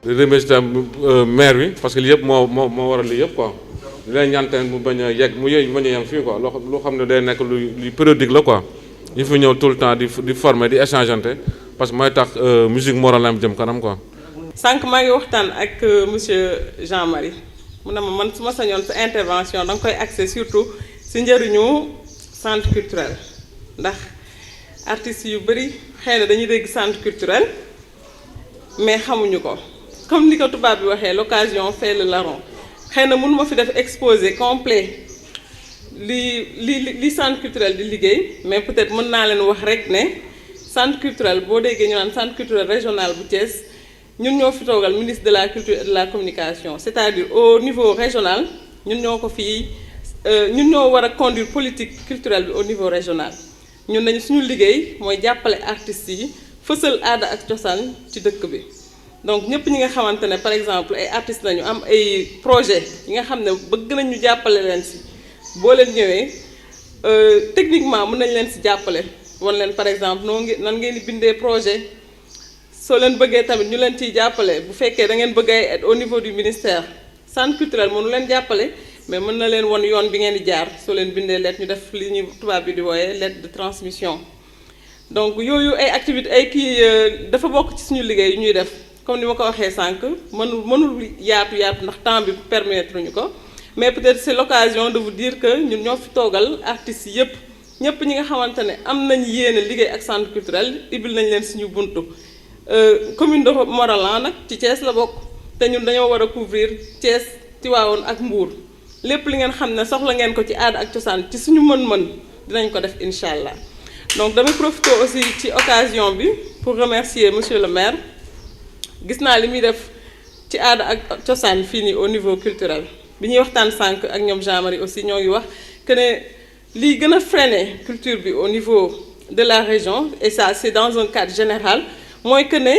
di remercier maire bi parce que lii yëpp moo waral lii yëpp quoi di leen ñaan tamit mu bañ a yegg mu bañ a yem fii quoi loo xam ne day nekk lu périodique la quoi ñu fi ñëw tout le temps di former di échangeante parce que mooy tax musique morale am jëm kanam quoi. sànq maa ngi waxtaan ak monsieur Jean-Marie mu ne ma man su ma sañoon sa intervention da nga koy axé surtout si njëriñu centre culturel ndax artistes yu bëri xëy na dañuy dégg centre culturel mais xamuñu ko comme ni ko tubaab bi waxee l'occasion fait le larron xëy na mënu ma fi def exposé complet li centre culturel di liggéey mais peut-être mën naa leen wax rek ne centre culturel boo déggee ñu naan centre culturel régional bu Thiès ñun ñoo fi toogal ministre de la culture et de la communication c'est-à-dire au niveau régional ñun ñoo ko fii ñun ñoo war a conduire politique culturelle bi au niveau régional ñun nañu suñu liggéey mooy jàppale artistes yi fësal aada ak cosaan ci dëkk bi donc ñëpp ñi nga xamante ne par exemple ay artistes lañu am ay projet yi nga xam ne bëgg nañ ñu jàppale leen si boo leen ñëwee techniquement mën nañ leen si jàppale wan leen par exemple nan ngeen di bindee projet soo leen bëggee tamit ñu leen ciy jàppale bu fekkee da ngeen bëgg ay aide au niveau du ministère centre culturel mënu leen jàppale mais mën na leen won yoon bi ngeen di jaar soo leen bindee lettre ñu def li ñuy tubaab bi di wooyee lettre de transmission donc yooyu ay activité ay kii dafa bokk ci suñu liggéey yu ñuy def comme ni ma ko waxee sànq mënul yaatu ndax temps bi permettre ñu ko mais peut-être c'est l'occasion de vous dire que ñun ñoo fi toogal artistes yëpp ñëpp ñi nga xamante ne am nañ yéene liggéey ak centre culturel ibil nañ leen suñu buntu commune de Morolan nag ci Thiès la bokk te ñun dañoo war a couvrir Thiès Tivaouane ak Mbour lépp li ngeen xam ne soxla ngeen ko ci aada ak cosaan ci suñu mën-mën dinañ ko def incha allah donc damay profiter aussi ci occasion bi pour remercier monsieur le maire gis naa li muy def ci aada ak cosaan fii nii au niveau culturel bi ñuy waxtaan sànq ak ñoom Jean-Marie aussi ñoo ngi wax que ne lii gën a freiner culture bi au niveau de la région et ça c'est dans un cadre général mooy que ne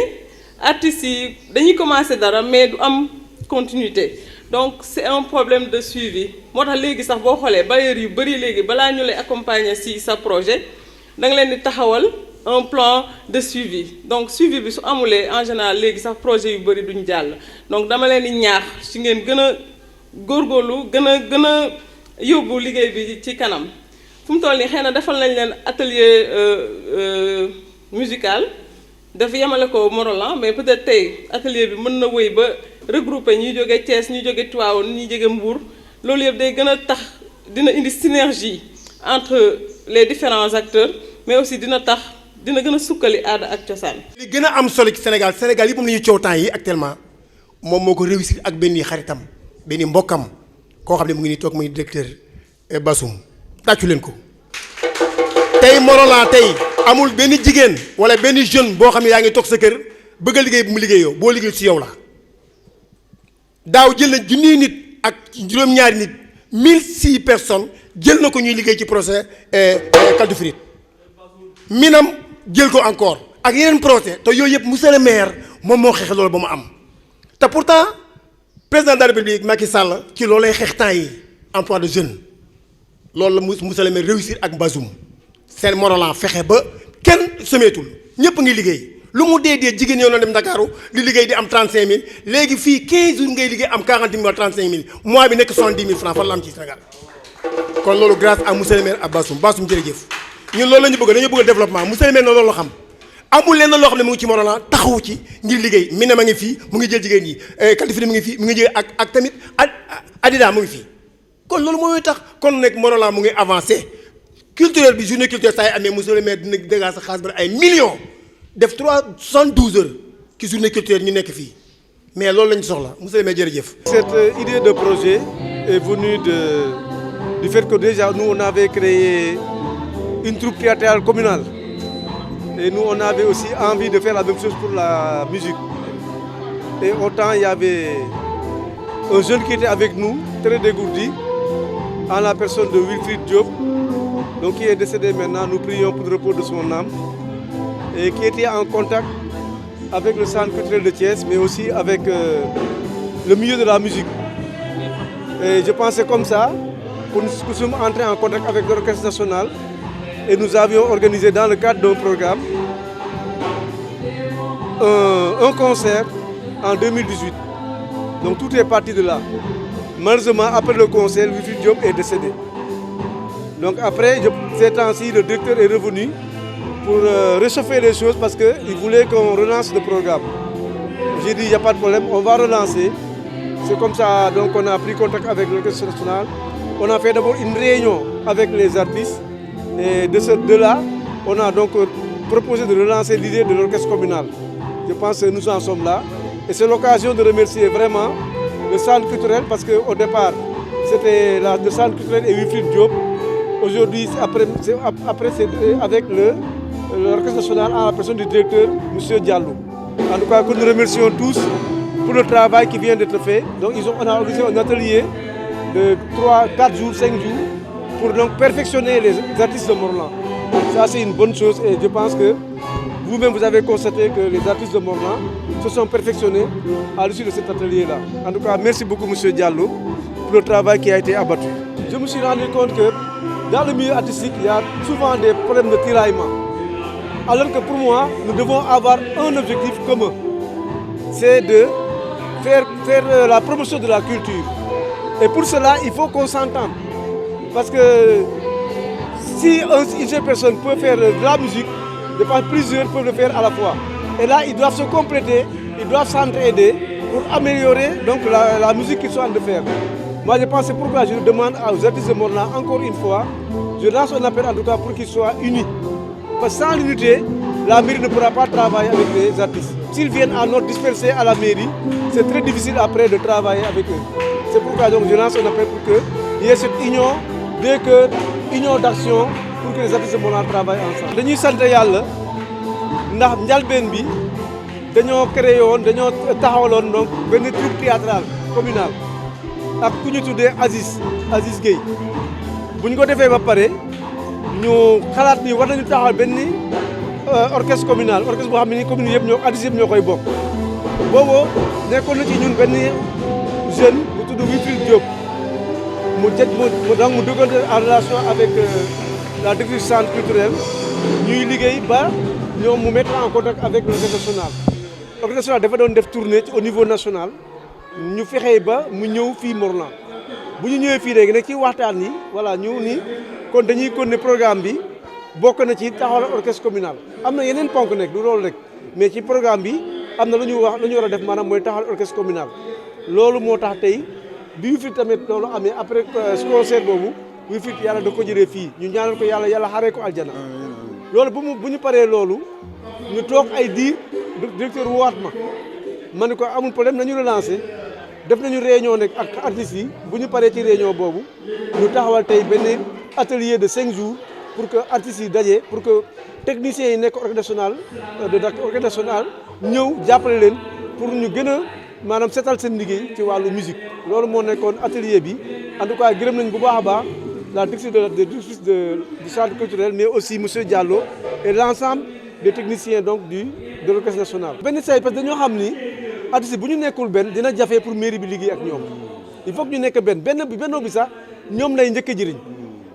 artistes yi dañuy commencer dara mais du am continuité donc c'est un problème de suivi moo tax léegi sax boo xoolee bailleurs yu bari léegi balaa ñu lay accompagner ci sa projet da nga leen di taxawal un plan de suivi donc suivi bi su amulee en général léegi sax projet yu bari duñ jàll donc dama leen di ñaax ci ngeen gën a góorgóorlu gën a yóbbu liggéey bi ci kanam fu mu toll nii xëy na defal nañ leen atelier musical dafa yemale ko Morolan mais peut-être tey atelier bi mën na wéy ba regrouper ñuy jóge Thiès ñuy jóge Tivaouane ñuy jóge Mbour loolu yëpp day gën a tax dina indi synergie entre les différents acteurs mais aussi dina gën a sukkali aada ak cosaan. li gën a am solo ci Sénégal yi moom la ñuy coow temps yi actuellement moom moo ko réussir ak benn xaritam benn mbokkam koo xam ne mu ngi nii toog muy directeur Bassoum tàccu leen ko. tey Morolan tey amul benn jigéen wala benn jeune boo xam ne yaa ngi toog sa kër bëgg a liggéey bu mu liggéeyoo boo liggéey ci yow la daaw jël na junniy nit ak juróom-ñaari nit 1006 personnes jël na ko ñuy liggéey ci projet Kaldufrit minam jël ko encore ak yeneen projet te yooyu yëpp monsieur le maire moom moo xeex loolu ba mu am te pourtant président de la République Macky Sall ci loolu lay xeex temps yi emploi de jeunes loolu la monsieur le maire réussir ak Bassoum seen Morolan fexe ba kenn semeetul ñëpp ngi liggéey lu mu dee jigéen ñoo doon dem Ndakaaru di liggéey di am 35000 léegi fii 15 jours ngay liggéey am 40000 wala 35000 mois bi nekk 70000 francs fan la am ci Sénégal kon loolu grâce à monsieur le maire ak Bassoum jërëjëf ñun loolu la ñu bëgg dañoo bëgg développement monsieur le maire na loolu la xam amul lenn loo xam ne mu ngi ci Morolan taxawu ci ngir liggéey Minam a ngi fii mu ngi jël jigéen ñi Kaldufrit mu ngi fii mu ngi jël ak tamit Adida mu ngi fii kon loolu mooy tax kon nekk Morolan mu ngi avancé culturel bi journée culturelle saa yi amee monsieur le maire dina dégager sa xaalis ba ay millions def 72 heures ci journée culturelle ñu nekk fii mais loolu lañu soxla monsieur le maire jërëjëf. Cette idée de projet est venue du fait que déjà nous on avait créé une troupe théâtrale communale et nous on avait aussi envie de faire la même chose pour la musique et autant il y avait un jeune qui était avec nous très dégourdi en la personne de Wilfried Diop donc qui est décédé maintenant, nous prions pour le repos de son âme et qui était en contact avec le centre culturel de Thiès mais aussi avec le milieu de la musique et je pensais comme ça que nous sommes entrés en contact avec l'orchestre national et nous avions organisé dans le cadre d'un programme un concert en 2018. Donc tout est parti de là. Malheureusement, après le concert, Wilfried Diop est décédé. Donc après, ces temps-ci, le directeur est revenu pour réchauffer les choses parce qu'il voulait qu'on relance le programme. J'ai dit, il n'y a pas de problème, on va relancer. C'est comme ça donc on a pris contact avec l'Orchestre national. On a fait d'abord une réunion avec les artistes. Et de là, on a donc proposé de relancer l'idée de l'orchestre communal. Je pense que nous en sommes là. Et c'est l'occasion de remercier vraiment le centre culturel parce qu'au départ, c'était le centre culturel et Wilfried Diop. Aujourd'hui, c'est avec l'orchestre national en la personne du directeur, M. Diallo. En tout cas, que nous remercions tous pour le travail qui vient d'être fait. Donc, on a organisé un atelier de 3, 4 jours, 5 jours pour donc perfectionner les artistes de Morlan. Ça, c'est une bonne chose et je pense que vous-même, vous avez constaté que les artistes de Morlan se sont perfectionnés à l'issue de cet atelier-là. En tout cas, merci beaucoup, M. Diallo, pour le travail qui a été abattu. Je me suis rendu compte que dans le milieu artistique, il y a souvent des problèmes de tiraillement. Alors que pour moi, nous devons avoir un objectif commun. C'est de faire la promotion de la culture. Et pour cela, il faut qu'on s'entende. Parce que si une seule personne peut faire de la musique, je pense que plusieurs peuvent le faire à la fois. Et là, ils doivent se compléter, ils doivent s'entraider pour améliorer donc, la musique qu'ils sont en train de faire. Moi, je pense que c'est pourquoi je demande aux artistes de Morlan, encore une fois, je lance un appel en tout cas pour qu'ils soient unis. Parce que sans l'unité, la mairie ne pourra pas travailler avec les artistes. S'ils viennent à notre disperser à la mairie, c'est très difficile après de travailler avec eux. C'est pourquoi donc, je lance un appel pour qu'il y ait cette union des cœurs, union d'action pour que les artistes de Morlan travaillent ensemble. Dañuy sant Yàlla ndax njalbeen bi dañoo créé woon dañoo taxawaloon donc benn troupe théâtrale communale ak ku ñu tuddee Aziz Gueye bu ñu ko defee ba pare ñu xalaat ni war nañu taxawal benn orchestre communal orchestre boo xam ne ni commune yëpp artistes yëpp ñoo koy bokk boobu nekkoon na ci ñun benn jeune bu tudd Wilfried Diop mu duggoon en relation avec la directrice centre culturel ñuy liggéey ba ñoom mu mettre en contact avec l'orchestre national. L'orchestre national dafa doon def tournée au niveau national ñu fexee ba mu ñëw fii Morlan bu ñu ñëwee fii léegi nag ci waxtaan yi voilà ñu ni kon dañuy continuer programme bi bokk na ci taxawal orchestre communal. am na yeneen ponk nekk du loolu rek mais ci programme bi am na lu ñu war a def maanaam mooy taxawal orchestre communal loolu moo tax tey bi Wilfried tamit loolu amee après concert boobu Wilfried yàlla da ko jëlee fii ñu ñaanal ko yàlla xaree ko aljana loolu bu ñu paree loolu ñu toog ay diir directeur woowaat ma ne ko amul problème nañu relancer def nañu réunion nag ak artistes yi bu ñu paree ci réunion boobu ñu taxawal tey benn atelier de 5 jours pour que artistes yi daje pour que techniciens yi nekk orchestre national ñëw jàppale leen pour ñu gën a maanaam seetal seen liggéey ci wàllu musique loolu moo nekkoon atelier bi en tout cas gërëm nañ bu baax a baax la directrice du centre culturel mais aussi monsieur Diallo et l'ensemble des techniciens donc de l'orchestre national. benn say parce que dañoo xam ni artistes bu ñu nekkul benn dina jafe pour mairie bi liggéey ak ñoom il faut que ñu nekk bennoo bi sax ñoom lay njëkk a jëriñ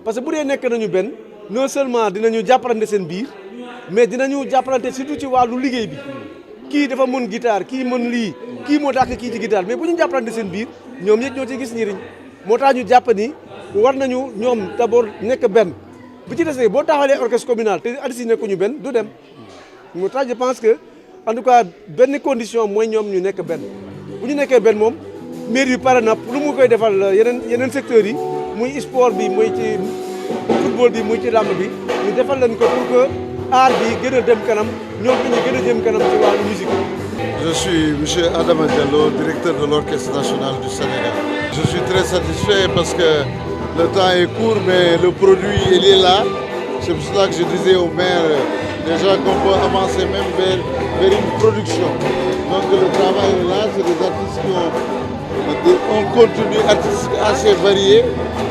parce que bu dee nekk nañu benn non seulement dinañu jàppalante seen biir mais dinañu jàppalante surtout ci wàllu liggéey bi kii dafa mën guitare kii mën lii kii moo tax kii ci guitare mais bu ñu jàppalante seen biir ñoom ñëpp ñoo ci gis njëriñ moo tax ñu jàpp ni war nañu ñoom d'abord nekk benn bu ci desee boo taxawalee orchestre communal te artistes yi nekkuñu benn du dem moo tax je pense que en tout cas benn condition mooy ñoom ñu nekk benn bu ñu nekkee benn moom mairie bi pare na lu mu koy defal yeneen secteurs yi muy sport bi muy ci football bi muy ci làmb bi ñu defal leen ko pour que art bi gën a dem kanam ñoom ñu gën a jëm kanam ci wàllu musique. Je suis M. Adama Diallo, directeur de l'Orchestre national du Sénégal. Je suis très satisfait parce que le temps est court, mais le produit il est là. C'est pour cela que je disais au maire déjà qu'on peut avancer même vers une production. Donc le travail est là, c'est des artistes qui ont un contenu artistique assez varié.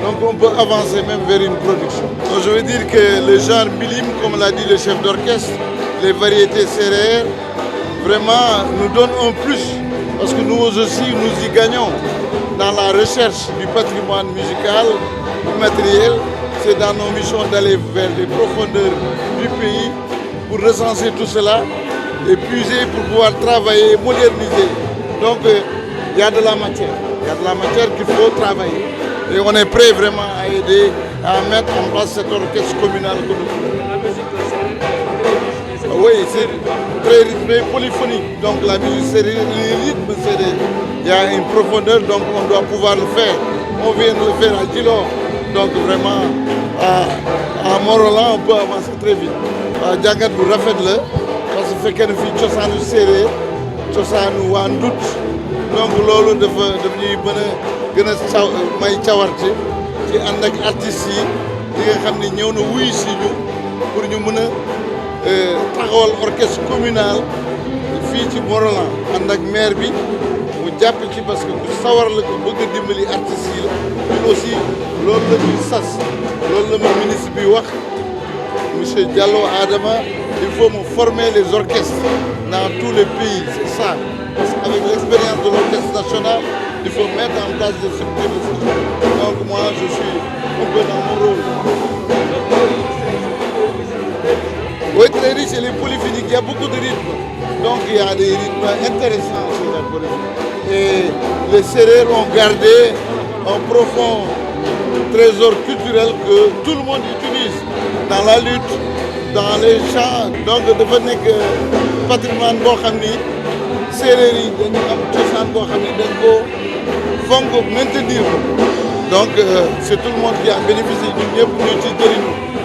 Donc on peut avancer même vers une production. Donc je veux dire que le genre Bilim, comme l'a dit le chef d'orchestre, les variétés céréales, vraiment nous donnent un plus. Parce que nous aussi, nous y gagnons dans la recherche du patrimoine musical, immatériel. C'est dans nos missions d'aller vers les profondeurs du pays pour recenser tout cela et puiser pour pouvoir travailler et moderniser Donc il y a de la matière. Il y a de la matière qu'il faut travailler. Et on est prêt vraiment à aider, à mettre en place cet orchestre communal que nous voulons. Oui, c'est très rythmé, polyphonique. Donc la musique sérère, les rythmes sérères, il y a une profondeur, donc on doit pouvoir le faire. On vient de le faire à Djilor. Donc vraiment, à Morolan, on peut avancer très vite. Jàngat bu rafet la parce que fekkee na fii cosaanu séeréer cosaanu waa Ndut donc loolu dafa ñuy gën a may cawarte ci ànd ak artistes yi nga xam ne ñëw na wuyu si ñu pour ñu mën a taxawal orchestre communal fii ci Morolan ànd ak maire bi mu jàpp ci parce que ku sawar la ko bëgg a dimbali artistes yi la ñun aussi loolu la ñuy sas loolu la ma ministre bi wax monsieur Diallo Adama il faut me former les orchestres dans tous les pays c'est ça parce qu'avec l'expérience de l'orchestre national il faut mettre en place des structures de ce genre. Donc moi je suis un peu dans mon rôle. Oui, très riche, elle est polyphonique, il y a beaucoup de rythmes. Donc il y a des rythmes intéressants chez la polyphonie. Et les Sérères ont gardé un profond trésor culturel que tout le monde utilise dans la lutte, dans les chants. Donc dafa nekk patrimoine boo xam ni séeréer yi dañu am cosaan boo xam ni dañ ko fonk maintenir ko. Donc c'est tout le monde qui a bénéficié ñun ñëpp ñu ci jëriñu.